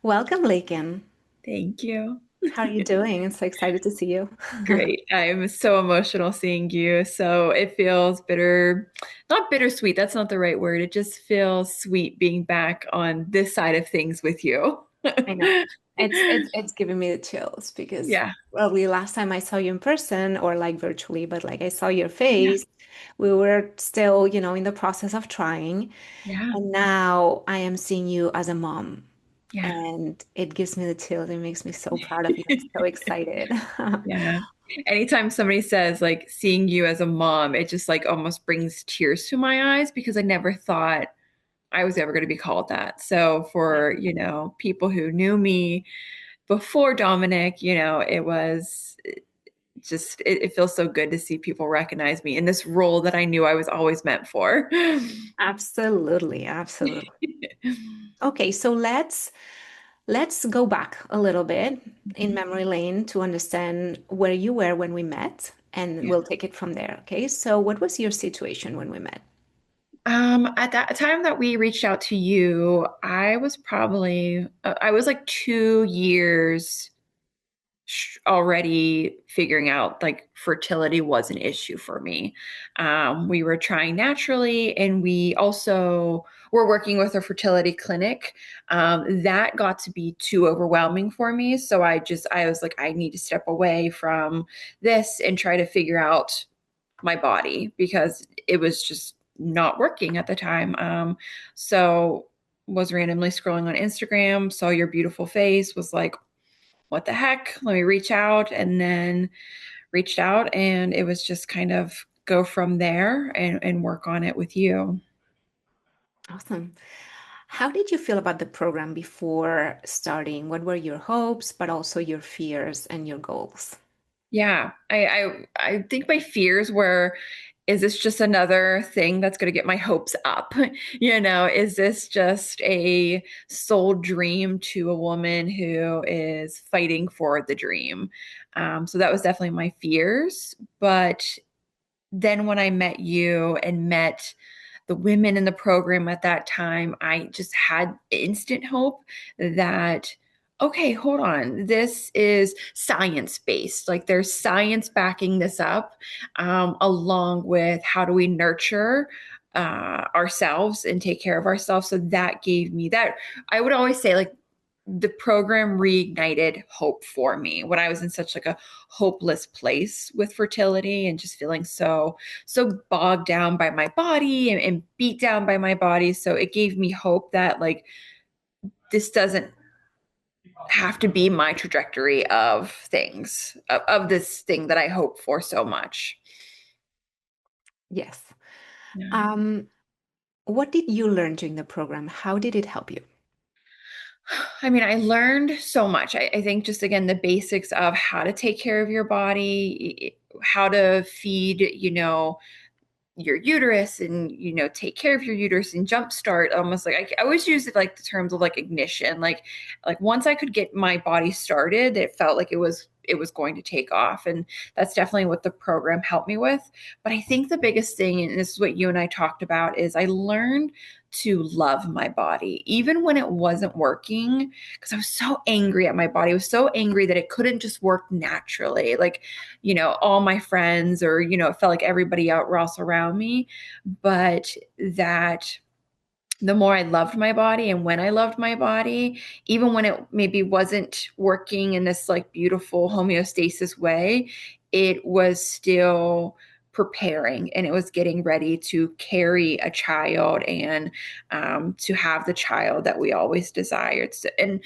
Welcome, Laiken. Thank you. How are you doing? I'm so excited to see you. Great. I'm so emotional seeing you. So it feels not bittersweet. That's not the right word. It just feels sweet being back on this side of things with you. I know. It's giving me the chills because Yeah. probably last time I saw you in person or like virtually, but like I saw your Yeah. face, we were still, in the process of trying. Yeah. And now I am seeing you as a mom. Yeah. And it gives me the chills. It makes me so proud of you. I'm so excited. Yeah. Anytime somebody says like seeing you as a mom, it just like almost brings tears to my eyes because I never thought I was ever going to be called that. So for, people who knew me before Dominic, it was it feels so good to see people recognize me in this role that I knew I was always meant for. Absolutely, absolutely. Okay, so let's go back a little bit in memory lane to understand where you were when we met, and Yeah. we'll take it from there. Okay, so what was your situation when we met? At that time that we reached out to you, I was like 2 years already figuring out like fertility was an issue for me. We were trying naturally, and we also were working with a fertility clinic. That got to be too overwhelming for me. So I was like, I need to step away from this and try to figure out my body because it was just not working at the time. So was randomly scrolling on Instagram, saw your beautiful face, was like, what the heck? Let me reach out, and then reached out, and it was just kind of go from there and work on it with you. Awesome. How did you feel about the program before starting? What were your hopes, but also your fears and your goals? Yeah, I think my fears were, is this just another thing that's going to get my hopes up? Is this just a soul dream to a woman who is fighting for the dream? So that was definitely my fears. But then when I met you and met the women in the program at that time, I just had instant hope that, okay, hold on, this is science based. Like there's science backing this up, along with how do we nurture ourselves and take care of ourselves. So that gave me that. I would always say, like, the program reignited hope for me when I was in such like a hopeless place with fertility and just feeling so bogged down by my body and beat down by my body. So it gave me hope that like this doesn't have to be my trajectory of things, of this thing that I hope for so much. Yes. Yeah. Um, what did you learn during the program? How did it help you? I mean, I learned so much. I think just again, the basics of how to take care of your body, how to feed, your uterus and take care of your uterus and jumpstart, almost like I always use it like the terms of like ignition, like once I could get my body started, it felt like it was going to take off, and that's definitely what the program helped me with. But I think the biggest thing, and this is what you and I talked about, is I learned to love my body even when it wasn't working, because I was so angry at my body. I was so angry that it couldn't just work naturally, like all my friends, or it felt like everybody else around me. But that the more I loved my body, and when I loved my body, even when it maybe wasn't working in this like beautiful homeostasis way, it was still preparing, and it was getting ready to carry a child, and to have the child that we always desired. So, and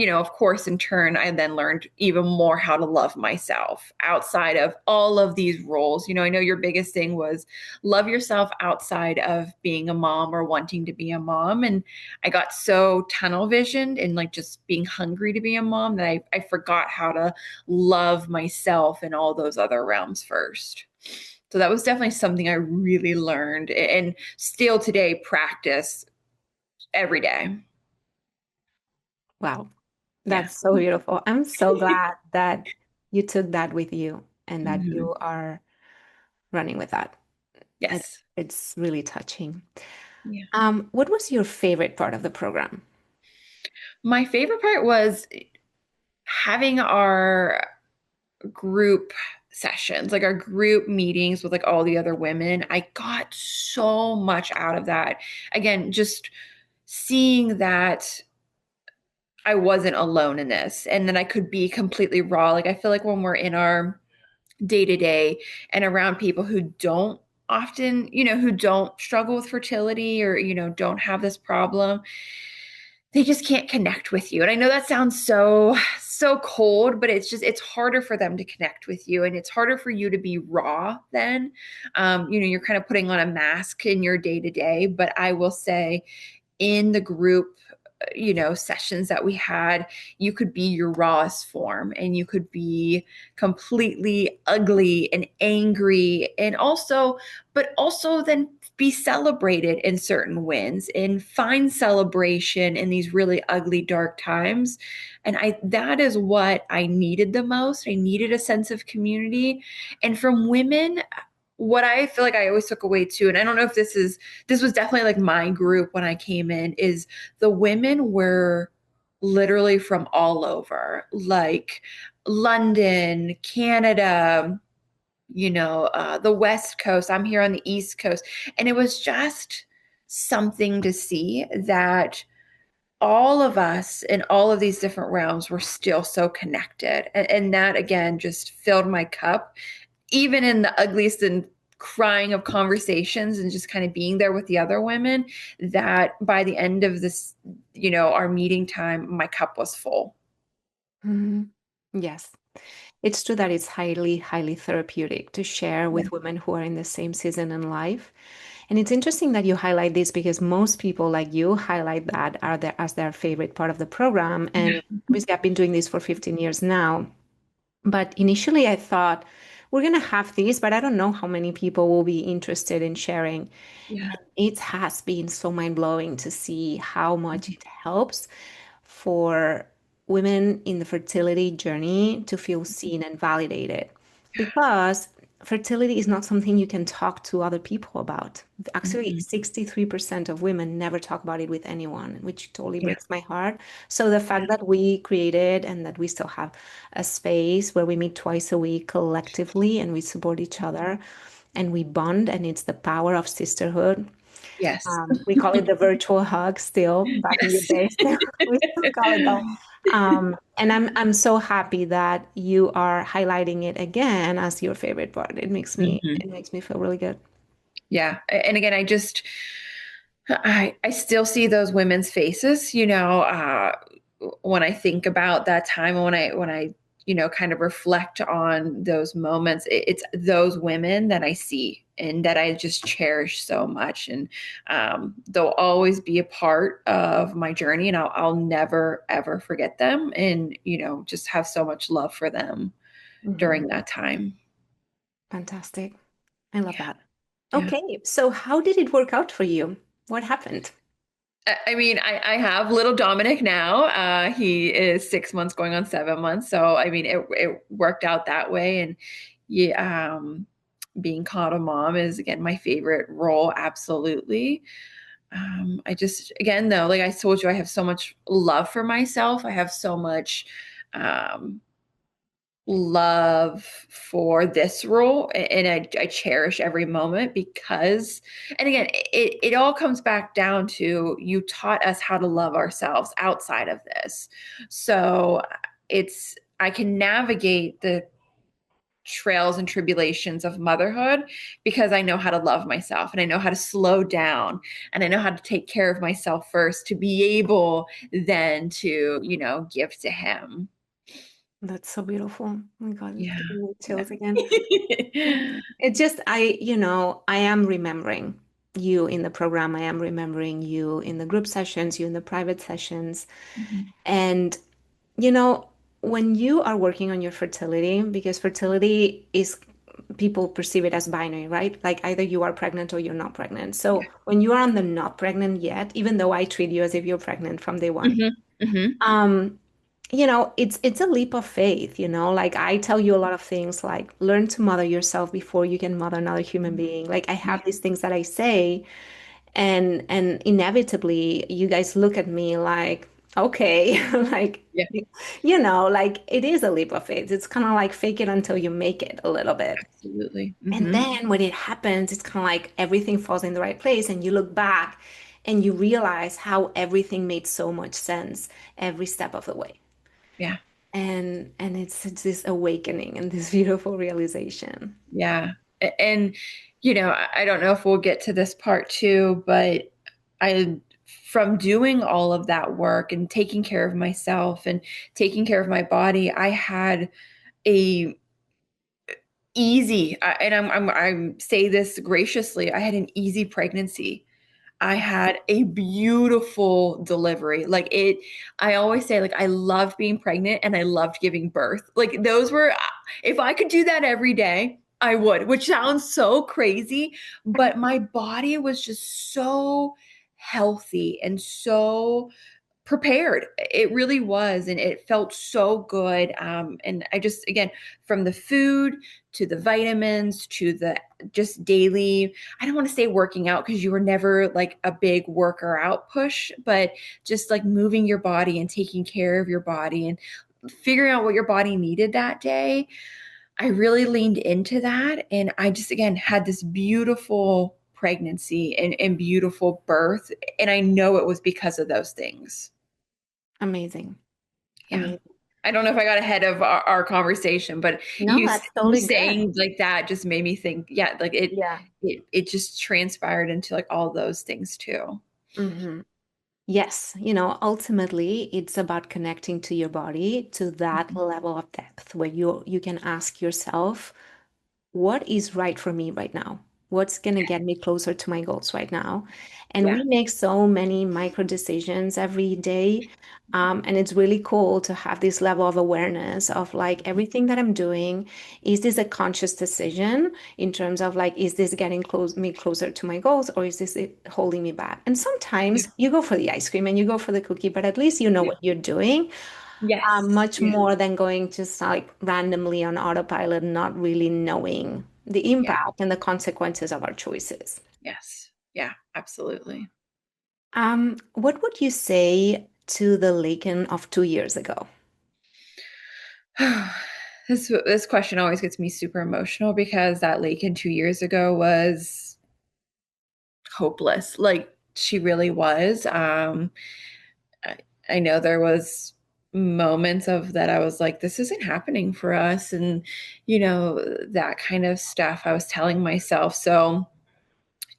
of course, in turn, I then learned even more how to love myself outside of all of these roles. I know your biggest thing was love yourself outside of being a mom or wanting to be a mom. And I got so tunnel visioned and like just being hungry to be a mom that I forgot how to love myself in all those other realms first. So that was definitely something I really learned and still today practice every day. Wow, Yeah. that's so beautiful. I'm so glad that you took that with you and that Mhm. you are running with that. Yes. It's really touching. Yeah. What was your favorite part of the program? My favorite part was having our group sessions, like our group meetings with like all the other women. I got so much out of that. Again, just seeing that I wasn't alone in this and that I could be completely raw. Like I feel like when we're in our day to day and around people who don't often, who don't struggle with fertility or, don't have this problem, they just can't connect with you. And I know that sounds so cold, but it's harder for them to connect with you and it's harder for you to be raw then. You're kind of putting on a mask in your day to day, but I will say in the group sessions that we had, you could be your rawest form and you could be completely ugly and angry and also then be celebrated in certain wins and find celebration in these really ugly dark times. And that is what I needed the most. I needed a sense of community. And from women, what I feel like I always took away too, and I don't know if this was definitely like my group when I came in, is the women were literally from all over, like London, Canada, the West Coast. I'm here on the East Coast. And it was just something to see that all of us in all of these different realms were still so connected. And that again just filled my cup, even in the ugliest and crying of conversations and just kind of being there with the other women, that by the end of this, our meeting time, my cup was full. Mhm. Yes. It's true that it's highly, highly therapeutic to share Yeah. with women who are in the same season in life. And it's interesting that you highlight this because most people like you highlight that as their favorite part of the program. Yeah. And obviously, I've been doing this for 15 years now. But initially, I thought we're going to have this, but I don't know how many people will be interested in sharing. Yeah. It has been so mind-blowing to see how much it helps for women in the fertility journey to feel seen and validated because fertility is not something you can talk to other people about. Actually, Mhm. 63% of women never talk about it with anyone, which totally Yeah. breaks my heart. So the Yeah. fact that we created and that we still have a space where we meet twice a week collectively and we support each other and we bond, and it's the power of sisterhood. Yes. We call it the virtual hug still, back in the Yes. day. We still call it that. And I'm so happy that you are highlighting it again as your favorite part. Mhm. It makes me feel really good. Yeah. And again, I still see those women's faces, when I think about that time, when I kind of reflect on those moments, it's those women that I see and that I just cherish so much. And they'll always be a part of my journey, and I'll never, ever forget them. And, just have so much love for them Mhm. during that time. Fantastic. I love Yeah. that. Yeah. Okay, so how did it work out for you? What happened? I mean, I have little Dominic now. He is 6 months going on 7 months. So, I mean, it worked out that way. And yeah, being called a mom is, again, my favorite role. Absolutely. I just, again, though, like I told you, I have so much love for myself. I have so much, um, love for this role, and I cherish every moment because, and again, it all comes back down to you taught us how to love ourselves outside of this. So I can navigate the trails and tribulations of motherhood because I know how to love myself and I know how to slow down and I know how to take care of myself first to be able then to, give to him. That's so beautiful. Oh my God, it's Yeah. giving me Yeah. chills again. It's just, I am remembering you in the program. I am remembering you in the group sessions, you in the private sessions. Mhm. And, you know, when you are working on your fertility, because fertility is, people perceive it as binary, right? Like either you are pregnant or you're not pregnant. Yeah. So when you are on the not pregnant yet, even though I treat you as if you're pregnant from day one, Mhm. Mhm. um, it's a leap of faith, like I tell you a lot of things like learn to mother yourself before you can mother another human being. Like I Yeah. have these things that I say, and inevitably you guys look at me like Okay. Like, Yeah, like it is a leap of faith. It's kind of like fake it until you make it a little bit. absolutely. And then when it happens, it's kind of like everything falls in the right place, and you look back and you realize how everything made so much sense every step of the way. Yeah. And it's this awakening and this beautiful realization. Yeah. And, I don't know if we'll get to this part too, but I, from doing all of that work and taking care of myself and taking care of my body, I had a and I'm say this graciously, I had an easy pregnancy. I had a beautiful delivery. I always say, like, I loved being pregnant and I loved giving birth. Like, those were, if I could do that every day, I would, which sounds so crazy, but my body was just so healthy and so prepared. It really was. And it felt so good. And I just, again, from the food to the vitamins to the just daily, I don't want to say working out because you were never like a big worker out push, but just like moving your body and taking care of your body and figuring out what your body needed that day. I really leaned into that. And I just, again, had this beautiful pregnancy and beautiful birth. And I know it was because of those things. Amazing. Yeah. Amazing. I don't know if I got ahead of our conversation, but No, you that's you totally good. saying like that just made me think, yeah, like Yeah. it just transpired into like all those things too. Hmm. Yes, ultimately it's about connecting to your body to that Mhm. level of depth where you can ask yourself, what is right for me right now? What's going to get me closer to my goals right now? And Yeah. we make so many micro decisions every day. And it's really cool to have this level of awareness of like everything that I'm doing. Is this a conscious decision in terms of like, is this getting me closer to my goals, or is this holding me back? And Yeah. sometimes you go for the ice cream and you go for the cookie, but at least you know Yeah. what you're doing, Yes. much Yeah. more than going just like randomly on autopilot, not really knowing the Yeah. impact and the consequences of our choices. Yes. Yeah. Absolutely. What would you say to the Laiken of 2 years ago? This question always gets me super emotional because that Laiken 2 years ago was hopeless. Like, she really was. I, I know there was moments of that I was like, this isn't happening for us, and that kind of stuff I was telling myself. So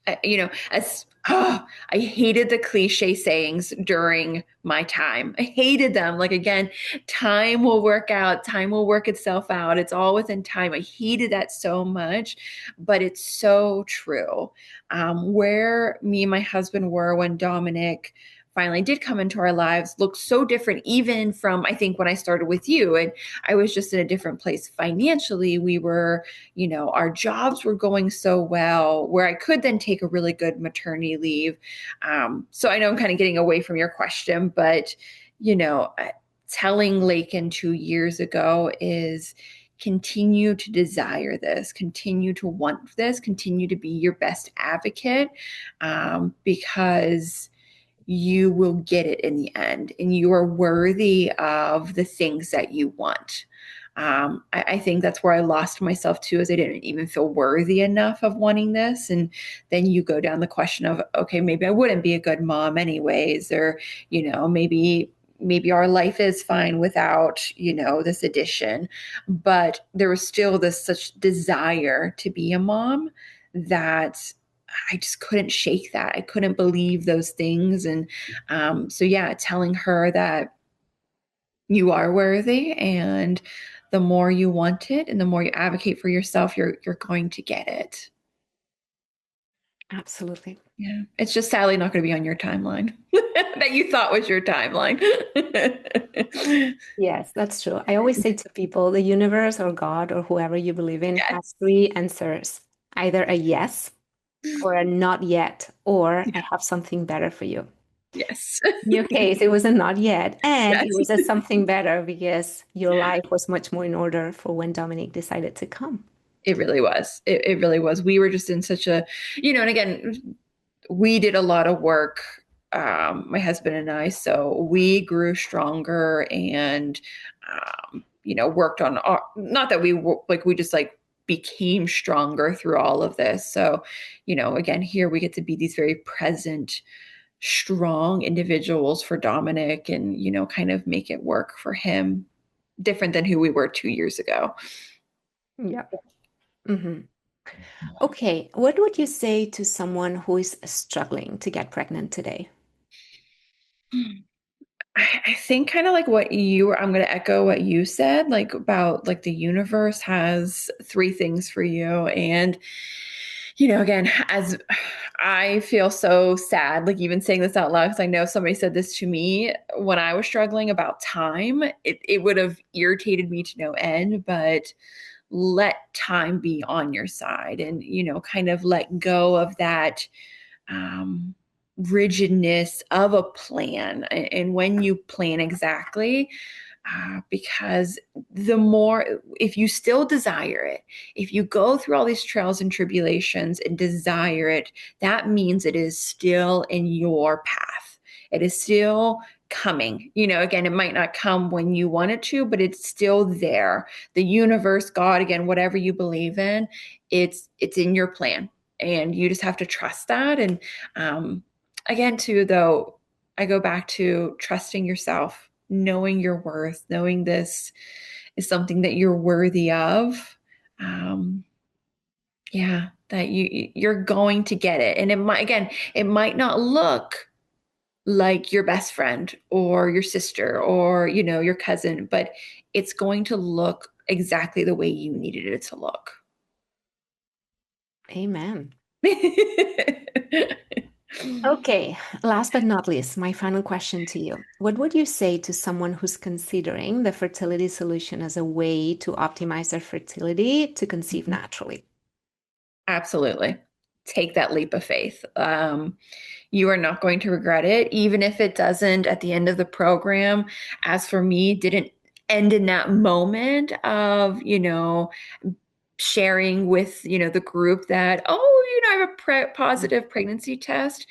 I hated the cliche sayings during my time. I hated them. Like, again, time will work out, time will work itself out. It's all within time. I hated that so much, but it's so true. Where me and my husband were when Dominic finally did come into our lives looked so different, even from I think when I started with you. And I was just in a different place financially. We were, our jobs were going so well where I could then take a really good maternity leave. So I know I'm kind of getting away from your question, but, telling Lakin 2 years ago is continue to desire this, continue to want this, continue to be your best advocate, because you will get it in the end and you are worthy of the things that you want. I think that's where I lost myself too, is I didn't even feel worthy enough of wanting this. And then you go down the question of, okay, maybe I wouldn't be a good mom anyways, or, maybe our life is fine without, this addition. But there was still this such desire to be a mom that I just couldn't shake that. I couldn't believe those things. And so, yeah, telling her that you are worthy, and the more you want it and the more you advocate for yourself, you're going to get it. Absolutely. Yeah. It's just sadly not going to be on your timeline that you thought was your timeline. Yes, that's true. I always say to people, the universe or God or whoever you believe in has Yes. three answers, either a yes or a not yet, or I Yeah. have something better for you. Yes. In your case, it was a not yet, and it Yes. was a something better because your life was much more in order for when Dominic decided to come. It really was. It really was. We were just in such a, and again, we did a lot of work my husband and I. So we grew stronger and, worked on our, not that we just like became stronger through all of this. So, again, here we get to be these very present, strong individuals for Dominic and, kind of make it work for him, different than who we were 2 years ago. Yeah. Hmm. Okay, what would you say to someone who is struggling to get pregnant today? I think kind of like I'm going to echo what you said, like about like the universe has three things for you. And, again, as I feel so sad, like even saying this out loud, because I know somebody said this to me when I was struggling about time, it would have irritated me to no end, but let time be on your side and, kind of let go of that um, rigidness of a plan and when you plan exactly, because the more, if you still desire it, if you go through all these trials and tribulations and desire it, that means it is still in your path. It is still coming. Again, it might not come when you want it to, but it's still there. The universe, God, again, whatever you believe in, it's in your plan, and you just have to trust that. And again, too, though, I go back to trusting yourself, knowing your worth, knowing this is something that you're worthy of. Um, yeah, that you're going to get it. And it might not look like your best friend or your sister or, your cousin, but it's going to look exactly the way you needed it to look. Amen. Okay, last but not least, my final question to you. What would you say to someone who's considering the fertility solution as a way to optimize their fertility to conceive naturally? Absolutely. Take that leap of faith. You are not going to regret it, even if it doesn't at the end of the program. As for me, didn't end in that moment of, sharing with, the group that, oh, I have a positive pregnancy test.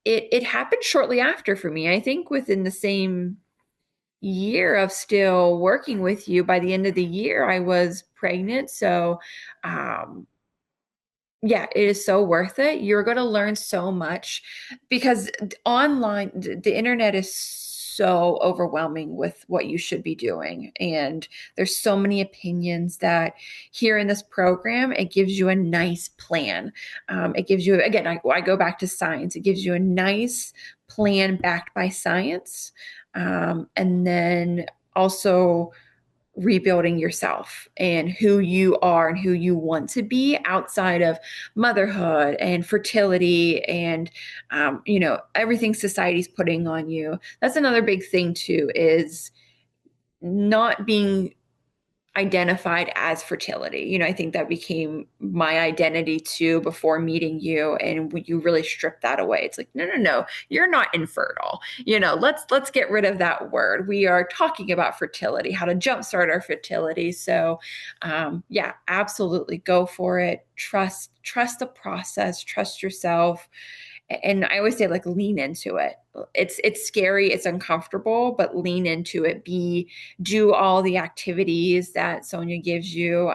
It happened shortly after for me. I think within the same year of still working with you, by the end of the year, I was pregnant. So, yeah, it is so worth it. You're going to learn so much because online, the internet is so overwhelming with what you should be doing. And there's so many opinions that here in this program, it gives you a nice plan. It gives you, again, I go back to science, it gives you a nice plan backed by science. And then also, rebuilding yourself and who you are and who you want to be outside of motherhood and fertility and everything society's putting on you. That's another big thing too, is not being identified as fertility. I think that became my identity too before meeting you, and you really strip that away. It's like, no, no, no, you're not infertile. Let's get rid of that word. We are talking about fertility, how to jumpstart our fertility. So, yeah, absolutely, go for it. Trust the process. Trust yourself. And I always say, like, lean into it. It's scary, it's uncomfortable, but lean into it. Do all the activities that Sonia gives you.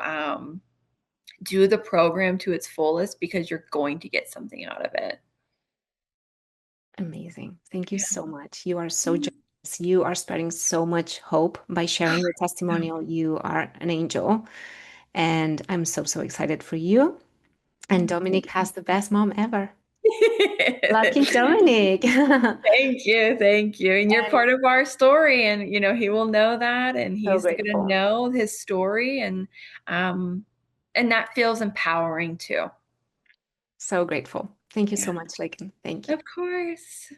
Do the program to its fullest because you're going to get something out of it. Amazing. Thank you so much. You are so Yeah. generous. You are spreading so much hope by sharing your testimonial. You are an angel. And I'm so, so excited for you. And Dominic has the best mom ever. Lucky Dominic. Thank you. Thank you. And you're And part of our story. And, he will know that. And so he's going to grateful. know his story. Um, and that feels empowering too. So grateful. Thank you Yeah, so much, Laiken. Thank you. of course.